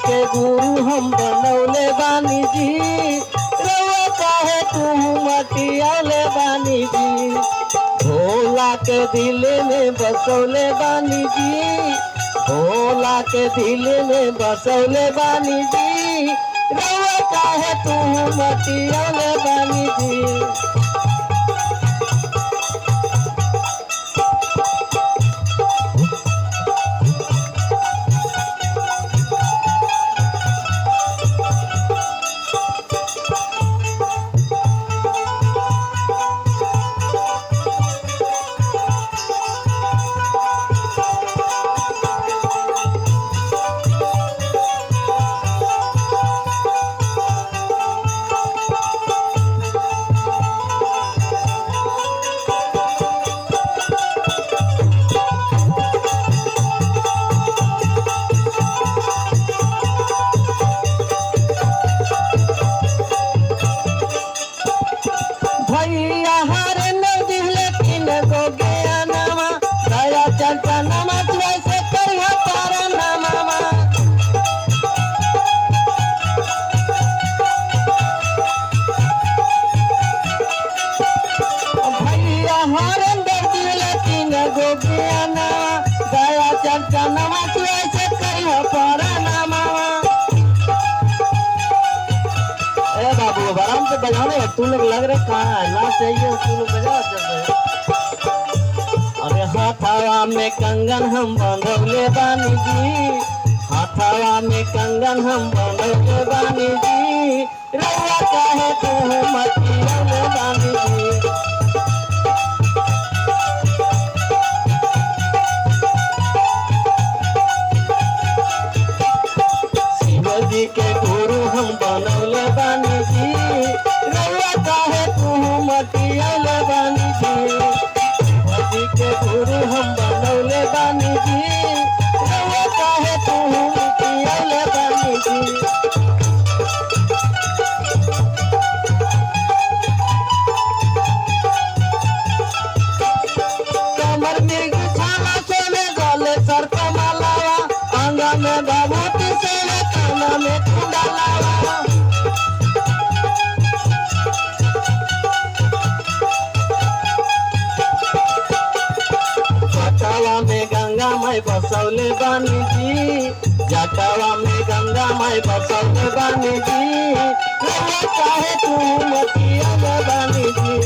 के गुरु हम बनौले बानी जी, रउआ काहे तू मटियौले बानी जी। भोला के दिल में बसौले बानी जी, भोला के दिल में बसौले बानी जी, रउआ काहे तू मटियौले बानी जी। भैया हरे नदी लेकिन गो गया नामा, दया चलता नामा से करिया पारा नामा। भैया हरे नदी लेकिन गो गया नामा, दया चलता नामा से करिया पारा नामा। बाबू आराम से बजाने, तू लोग लग रहे कहाँ है ना, चाहिए तू लोग बजा। अरे हाथावा में कंगन हम बंधौले बानी जी, हाथावा में कंगन हम बंधौले बानी जी, रउआ काहे तू मटियौले बानी जी। शिवजी के गुरु हम बनौले बानी जी, रउआ काहे तू मटियौले बानी जी। शिवजी के गुरु हम बनौले बानी जी, रउआ काहे तू मटियौले बानी जी। कमर में छाला सोने गले सर पर मालावा, आंगा में भभूति से काना में कुंडलावा। जटावा में गंगा माई बसौले बानी जी, जटावा में गंगा माई बसौले बानी जी, रउआ काहे तू मटियौले बानी जी।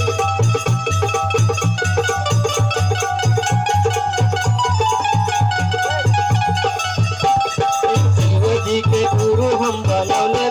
शिवजी के गुरु हम बनौले